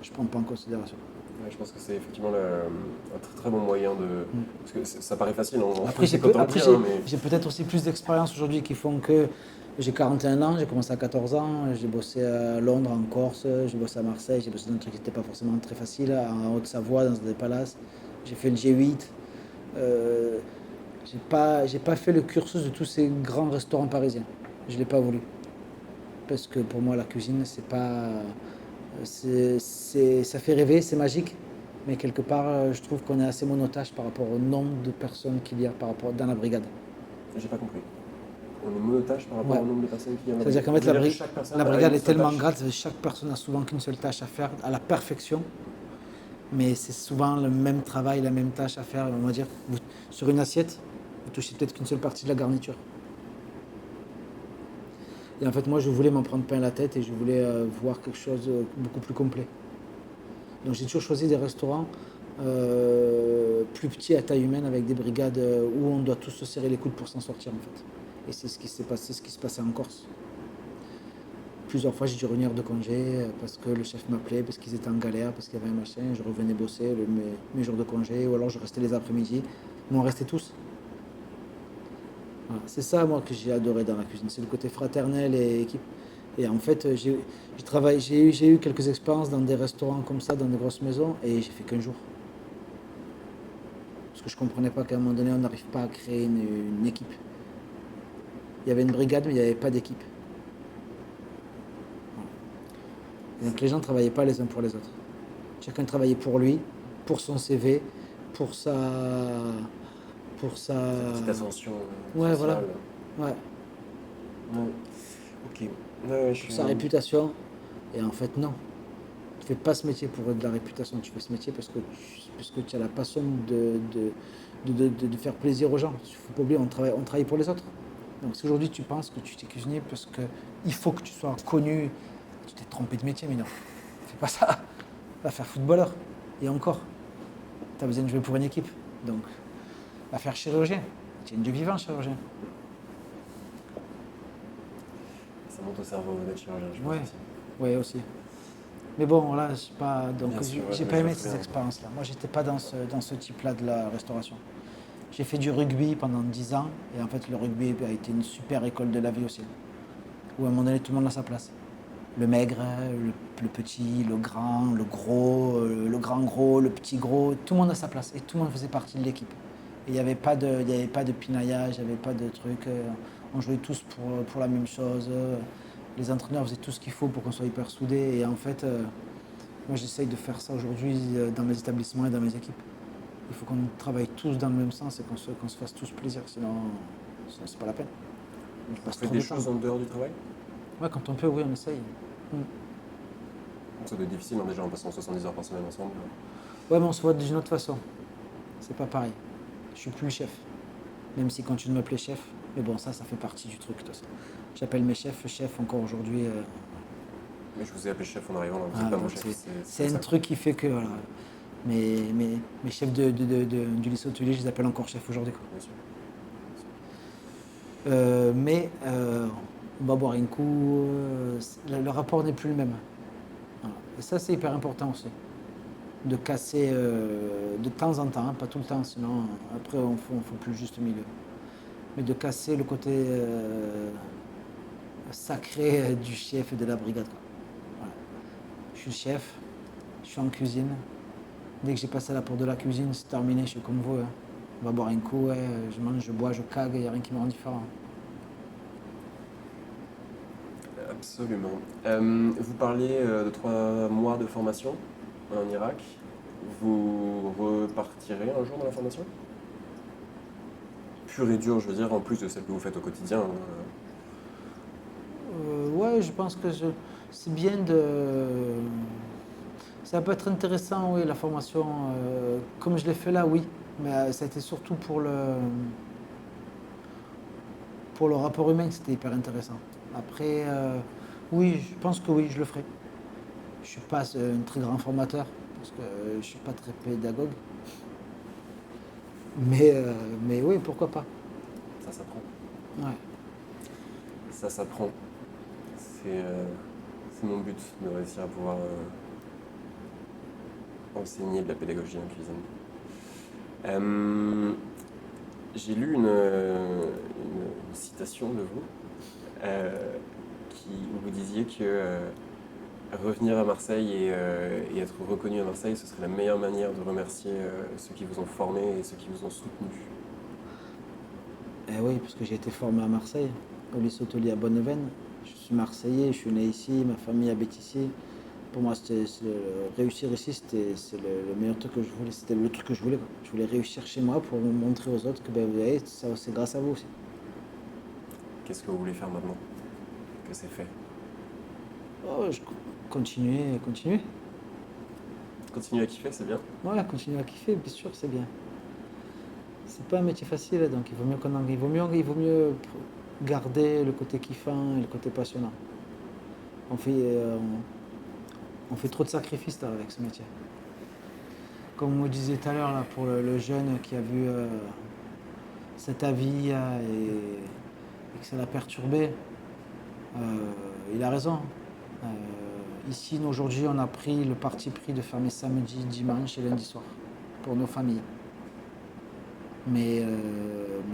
Je ne prends pas en considération. Ouais, je pense que c'est effectivement un très très bon moyen de... Parce que ça paraît facile, Après, j'ai mais... peut-être aussi plus d'expérience aujourd'hui qui font que j'ai 41 ans, j'ai commencé à 14 ans, j'ai bossé à Londres, en Corse, j'ai bossé à Marseille, j'ai bossé dans un truc qui n'était pas forcément très facile, en Haute-Savoie, dans des palaces. J'ai fait le G8. J'ai pas fait le cursus de tous ces grands restaurants parisiens. Je ne l'ai pas voulu. Parce que pour moi, la cuisine, c'est pas... ça fait rêver, c'est magique. Mais quelque part, je trouve qu'on est assez monotache par rapport au nombre de personnes qu'il y a dans la brigade. J'ai pas compris. On est monotache par rapport au nombre de personnes qu'il y a dans la brigade. C'est-à-dire qu'en fait, la brigade est tellement grande, chaque personne a souvent qu'une seule tâche à faire, à la perfection. Mais c'est souvent le même travail, la même tâche à faire. On va dire, sur une assiette, vous touchez peut-être qu'une seule partie de la garniture. Et en fait, moi, je voulais m'en prendre plein la tête et je voulais voir quelque chose de beaucoup plus complet. Donc j'ai toujours choisi des restaurants plus petits à taille humaine avec des brigades où on doit tous se serrer les coudes pour s'en sortir en fait. Et c'est ce qui s'est passé, ce qui se passait en Corse. Plusieurs fois j'ai dû revenir de congé parce que le chef m'appelait, parce qu'ils étaient en galère, parce qu'il y avait un machin, je revenais bosser mes jours de congé ou alors je restais les après-midi. Mais on restait tous. Voilà. C'est ça moi que j'ai adoré dans la cuisine, c'est le côté fraternel et équipe. Et en fait, j'ai eu quelques expériences dans des restaurants comme ça, dans des grosses maisons, et j'ai fait qu'un jour. Parce que je ne comprenais pas qu'à un moment donné, on n'arrive pas à créer une équipe. Il y avait une brigade, mais il n'y avait pas d'équipe. Voilà. Donc les gens ne travaillaient pas les uns pour les autres. Chacun travaillait pour lui, pour son CV, pour sa... Petite ascension ouais, sociale. voilà. Ouais. Ok. Pour sa réputation. Et en fait, non. Tu fais pas ce métier pour de la réputation, tu fais ce métier parce que tu as la passion de faire plaisir aux gens. Il ne faut pas oublier, on travaille pour les autres. Donc si aujourd'hui tu penses que tu t'es cuisinier parce qu'il faut que tu sois connu, tu t'es trompé de métier, mais non. Fais pas ça. Va faire footballeur. Et encore, tu as besoin de jouer pour une équipe. Donc, va faire chirurgien. Tu es une Dieu vivant, chirurgien. Ça monte au cerveau d'être chirurgien, je pense. Ouais, aussi. Mais bon, là, j'ai pas aimé ces bien. expériences-là. Moi, j'étais pas dans ce type-là de la restauration. J'ai fait du rugby pendant 10 ans, et en fait, le rugby a été une super école de la vie aussi. Où à un moment donné, tout le monde a sa place. Le maigre, le petit, le grand, le gros, le grand gros, le petit gros, tout le monde a sa place, et tout le monde faisait partie de l'équipe. Et il n'y avait pas de pinaillage, il n'y avait pas de trucs. On jouait tous pour la même chose. Les entraîneurs faisaient tout ce qu'il faut pour qu'on soit hyper soudés. Et en fait, moi j'essaye de faire ça aujourd'hui dans mes établissements et dans mes équipes. Il faut qu'on travaille tous dans le même sens et qu'on se fasse tous plaisir, sinon c'est pas la peine. On fait des choses en dehors du travail ? Ouais, quand on peut, oui, on essaye. Ça doit être difficile, hein, déjà en passant 70 heures par semaine ensemble. Ouais, mais on se voit d'une autre façon. C'est pas pareil. Je suis plus le chef. Même s'ils continuent de m'appeler chef. Mais bon, ça fait partie du truc, de toute façon. J'appelle mes chefs encore aujourd'hui. Mais je vous ai appelé chef en arrivant, vous n'êtes pas mon chef. C'est un truc qui fait que, voilà. Mes chefs du lycée hôtelier, je les appelle encore chef aujourd'hui. Bien sûr. Mais on va boire un coup, le rapport n'est plus le même. Voilà. Et ça, c'est hyper important aussi. De casser de temps en temps, hein, pas tout le temps, sinon après on ne fait plus le juste milieu. Mais de casser le côté sacré du chef et de la brigade. Voilà. Je suis le chef, je suis en cuisine. Dès que j'ai passé la porte de la cuisine, c'est terminé, je suis comme vous. Hein. On va boire un coup, ouais, je mange, je bois, je cague, il n'y a rien qui me rend différent. Absolument. Vous parliez de 3 mois de formation en Irak. Vous repartirez un jour dans la formation ? Pure et dure, je veux dire, en plus de celle que vous faites au quotidien. Ouais, je pense que c'est bien de. Ça peut être intéressant, oui, la formation. Comme je l'ai fait là, oui. Mais ça a été surtout pour le rapport humain, c'était hyper intéressant. Après, oui, je pense que oui, je le ferai. Je suis pas un très grand formateur, parce que je suis pas très pédagogue. Mais oui, pourquoi pas. Ça s'apprend. Ouais. Ça s'apprend. C'est mon but de réussir à pouvoir enseigner de la pédagogie en cuisine. J'ai lu une citation de vous où vous disiez que revenir à Marseille et être reconnu à Marseille, ce serait la meilleure manière de remercier ceux qui vous ont formé et ceux qui vous ont soutenu. Eh oui, parce que j'ai été formé à Marseille, au lycée hôtelier à Bonneveine. Je suis marseillais, je suis né ici, ma famille habite ici. Pour moi, réussir ici, c'est le meilleur truc que je voulais. C'était le truc que je voulais, quoi. Je voulais réussir chez moi pour montrer aux autres que ben, vous voyez, ça, c'est grâce à vous aussi. Qu'est-ce que vous voulez faire maintenant que c'est fait? Oh, continuer, continuer. Continuer à kiffer, c'est bien. Ouais, continuer à kiffer, bien sûr, c'est bien. C'est pas un métier facile, donc il vaut mieux garder le côté kiffant et le côté passionnant. On fait, euh, on fait trop de sacrifices là, avec ce métier. Comme on me disait tout à l'heure, là, pour le jeune qui a vu cet avis et que ça l'a perturbé, il a raison. Ici, aujourd'hui, on a pris le parti pris de fermer samedi, dimanche et lundi soir pour nos familles. Mais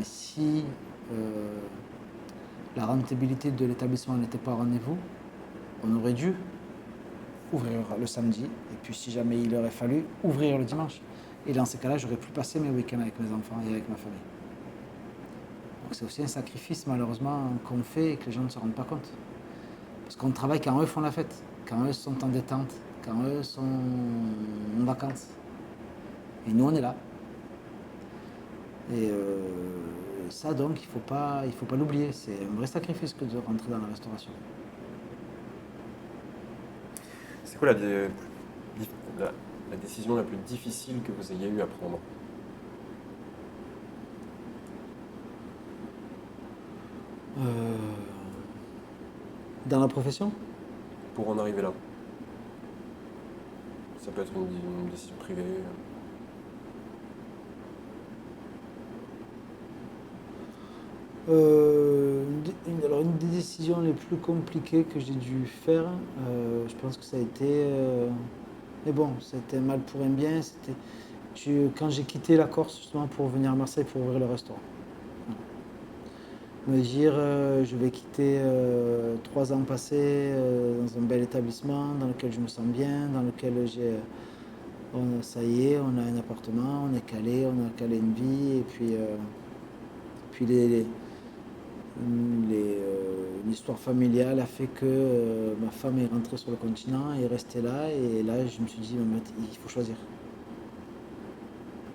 si la rentabilité de l'établissement n'était pas au rendez-vous, on aurait dû ouvrir le samedi et puis si jamais il aurait fallu, ouvrir le dimanche. Et dans ces cas-là, j'aurais pu passer mes week-ends avec mes enfants et avec ma famille. Donc c'est aussi un sacrifice malheureusement qu'on fait et que les gens ne se rendent pas compte. Parce qu'on travaille quand eux font la fête, quand eux sont en détente, quand eux sont en vacances. Et nous on est là. Et ça donc il faut pas l'oublier. C'est un vrai sacrifice que de rentrer dans la restauration. C'est quoi la décision la plus difficile que vous ayez eu à prendre? Euh, Dans la profession? Pour en arriver là? Ça peut être une décision privée. Alors une des décisions les plus compliquées que j'ai dû faire, je pense que ça a été... mais bon, c'était mal pour un bien. Quand j'ai quitté la Corse justement pour venir à Marseille pour ouvrir le restaurant. Me dire, je vais quitter 3 ans passés dans un bel établissement dans lequel je me sens bien, dans lequel ça y est, on a un appartement, on a calé une vie, et puis l'histoire familiale a fait que ma femme est rentrée sur le continent et est restée là, et là je me suis dit, il faut choisir.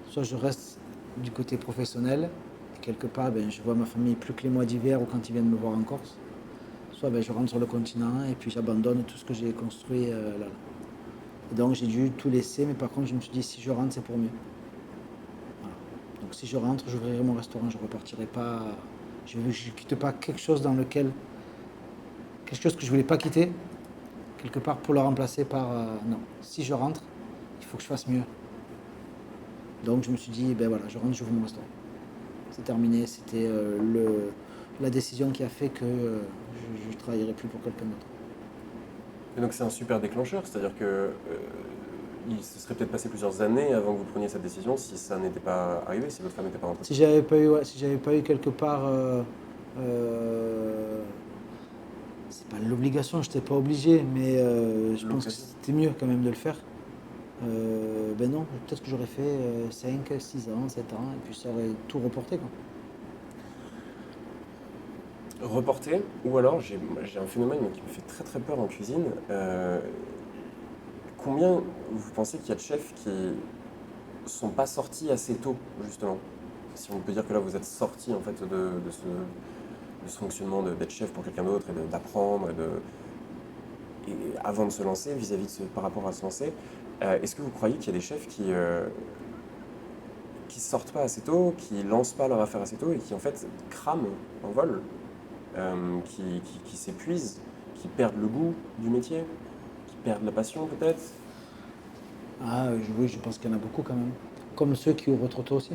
Soit je reste du côté professionnel, et quelque part je vois ma famille plus que les mois d'hiver ou quand ils viennent me voir en Corse, soit je rentre sur le continent et puis j'abandonne tout ce que j'ai construit là. Et donc j'ai dû tout laisser, mais par contre je me suis dit, si je rentre, c'est pour mieux. Voilà. Donc si je rentre, j'ouvrirai mon restaurant, je repartirai pas. Je ne quitte pas quelque chose quelque chose que je voulais pas quitter, quelque part pour le remplacer par non. Si je rentre, il faut que je fasse mieux. Donc je me suis dit, ben voilà, je rentre, j'ouvre mon restaurant. C'est terminé, c'était la décision qui a fait que je ne travaillerai plus pour quelqu'un d'autre. Et donc c'est un super déclencheur, c'est-à-dire que il se serait peut-être passé plusieurs années avant que vous preniez cette décision si ça n'était pas arrivé, si votre femme n'était pas rentrée. Si j'avais pas eu quelque part, c'est pas l'obligation, je n'étais pas obligé, mais je pense que c'était mieux quand même de le faire. Ben non, peut-être que j'aurais fait 5, 6 ans, 7 ans, et puis ça aurait tout reporté, quoi. Reporter, ou alors j'ai un phénomène qui me fait très très peur en cuisine. Combien vous pensez qu'il y a de chefs qui sont pas sortis assez tôt, justement? Si on peut dire que là vous êtes sorti en fait ce fonctionnement d'être chef pour quelqu'un d'autre et d'apprendre et avant de se lancer, par rapport à se lancer, est-ce que vous croyez qu'il y a des chefs qui sortent pas assez tôt, qui lancent pas leur affaire assez tôt et qui en fait crament en vol, qui s'épuisent, qui perdent le goût du métier, qui perdent la passion peut-être? Oui, je pense qu'il y en a beaucoup quand même. Comme ceux qui ouvrent trop tôt aussi.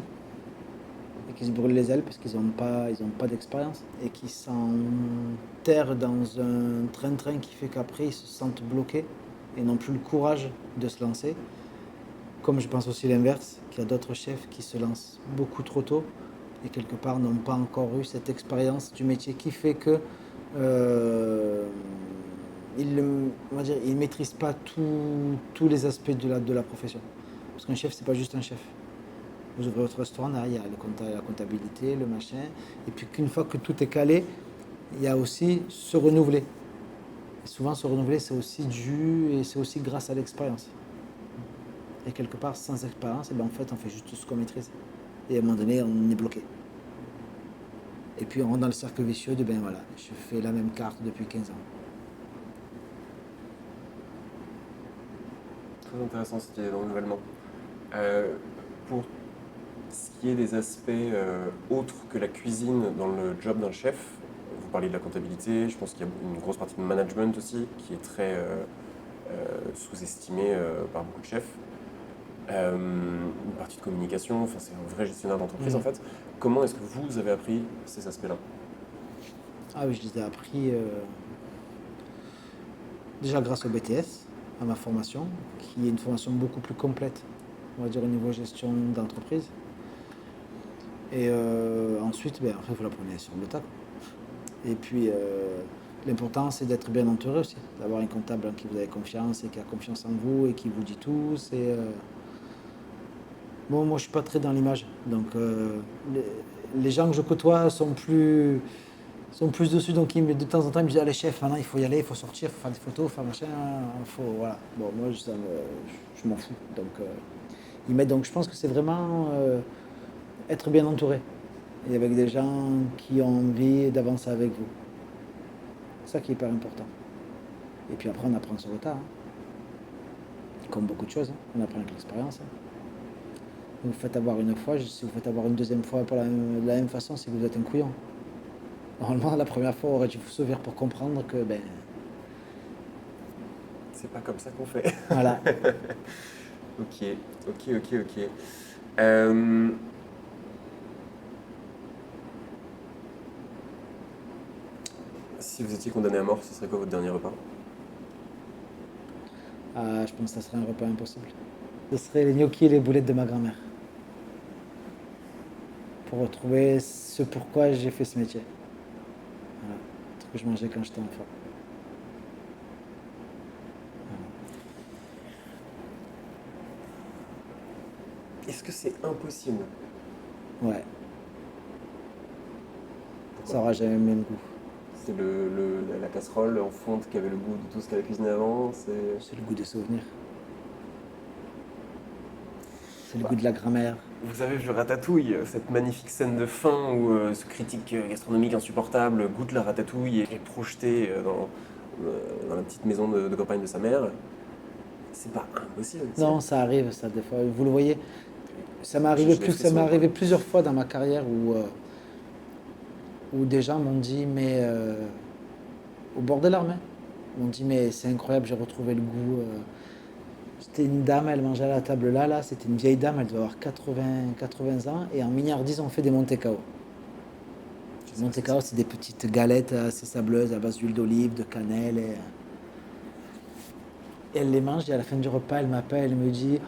Et qui se brûlent les ailes parce qu'ils ont pas d'expérience. Et qui s'enterrent dans un train-train qui fait qu'après ils se sentent bloqués et n'ont plus le courage de se lancer. Comme je pense aussi l'inverse, qu'il y a d'autres chefs qui se lancent beaucoup trop tôt et quelque part n'ont pas encore eu cette expérience du métier qui fait que euh, ils maîtrisent pas tous les aspects de la profession. Parce qu'un chef, c'est pas juste un chef. Vous ouvrez votre restaurant, derrière, il y a la comptabilité, le machin. Et puis qu'une fois que tout est calé, il y a aussi se renouveler. Et souvent, se renouveler, c'est aussi grâce à l'expérience. Et quelque part, sans expérience, en fait, on fait juste ce qu'on maîtrise. Et à un moment donné, on est bloqué. Et puis, on rentre dans le cercle vicieux de, ben voilà, je fais la même carte depuis 15 ans. Très intéressant cette idée de renouvellement. Euh, pour ce qui est des aspects autres que la cuisine dans le job d'un chef, vous parlez de la comptabilité, je pense qu'il y a une grosse partie de management aussi qui est très sous-estimée par beaucoup de chefs. Une partie de communication, enfin, c'est un vrai gestionnaire d'entreprise en fait. Comment est-ce que vous avez appris ces aspects-là? Ah oui, je les ai appris déjà grâce au BTS, à ma formation, qui est une formation beaucoup plus complète, on va dire au niveau gestion d'entreprise. Et ensuite, ben, après, vous l'apprenez sur le tas. Et puis, l'important, c'est d'être bien entouré aussi, d'avoir un comptable en qui vous avez confiance et qui a confiance en vous et qui vous dit tout. Bon, moi, je suis pas très dans l'image, donc les gens que je côtoie sont plus dessus, donc de temps en temps, ils me disent, allez chef, maintenant il faut y aller, il faut sortir, il faut faire des photos, faire machin, voilà. Bon, moi, je m'en fous, donc ils m'aident. Donc je pense que c'est vraiment être bien entouré et avec des gens qui ont envie d'avancer avec vous. C'est ça qui est hyper important. Et puis après, on apprend sur le tas, hein. Comme beaucoup de choses, hein. On apprend avec l'expérience, hein. Vous faites avoir une fois, si vous faites avoir une deuxième fois de la même façon, c'est que vous êtes un couillon. Normalement, la première fois, on aurait dû vous sauver pour comprendre que, ben, C'est pas comme ça qu'on fait. voilà. Ok, ok. Euh, Si vous étiez condamné à mort, ce serait quoi votre dernier repas? Je pense que ça serait un repas impossible. Ce serait les gnocchis et les boulettes de ma grand-mère. Pour retrouver ce pourquoi j'ai fait ce métier. Voilà. Ce que je mangeais quand j'étais enfant. Est-ce que c'est impossible? Ouais, ça Pourquoi? aura jamais le même goût. C'est la casserole en fonte qui avait le goût de tout ce qu'elle a cuisiné avant. C'est le goût des souvenirs. C'est le Bah, goût de la grand-mère. vous avez vu Ratatouille, cette magnifique scène de fin où ce critique gastronomique insupportable goûte la ratatouille et est projeté dans la petite maison de campagne de sa mère. C'est pas impossible, tu sais. Non, ça arrive, ça, des fois. Vous le voyez, J'ai des ça m'est frissons, quoi. arrivé plusieurs fois dans ma carrière où des gens m'ont dit, mais au bord de l'arme, hein. Ils m'ont dit, mais c'est incroyable, j'ai retrouvé le goût. C'était une dame, elle mangeait à la table là, c'était une vieille dame, elle devait avoir 80 ans, et en milliardise, on fait des Monte Cao. Je Les sais pas ce Monte que Cao, c'est. c'est des petites galettes assez sableuses à base d'huile d'olive, de cannelle. Et elle les mange, et à la fin du repas, elle m'appelle, elle me dit,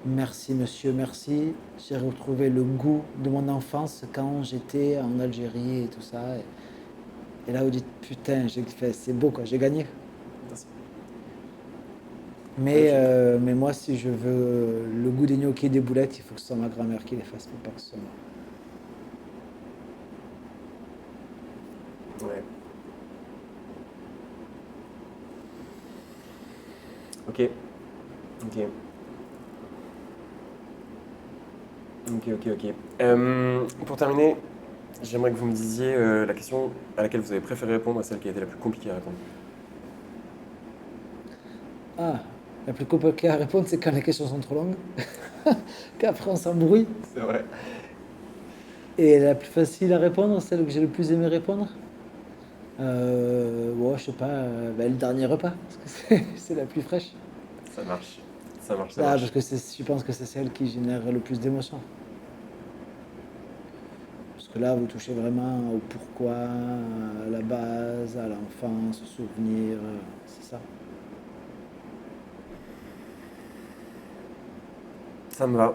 merci monsieur, merci, j'ai retrouvé le goût de mon enfance quand j'étais en Algérie et tout ça. Et là, vous dites, putain, j'ai fait, c'est beau quoi, j'ai gagné. Magnifique. Mais moi, si je veux le goût des gnocchis et des boulettes, il faut que ce soit ma grand-mère qui les fasse, faut pas que ce soit moi. Ouais. Ok. Ok. Ok. Pour terminer, J'aimerais que vous me disiez la question à laquelle vous avez préféré répondre et celle qui a été la plus compliquée à répondre. Ah, la plus compliquée à répondre, c'est quand les questions sont trop longues, qu'après on s'embrouille. C'est vrai. Et la plus facile à répondre, celle que j'ai le plus aimé répondre, bon, je sais pas, le dernier repas, parce que c'est la plus fraîche. Ça marche. Ça marche, ça Ah, parce marche. que je pense que c'est celle qui génère le plus d'émotions. Parce que là, vous touchez vraiment au pourquoi, à la base, à l'enfance, au souvenir, c'est ça. Ça me va.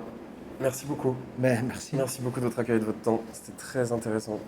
Merci beaucoup. Ben, merci. Merci beaucoup de votre accueil et de votre temps. C'était très intéressant.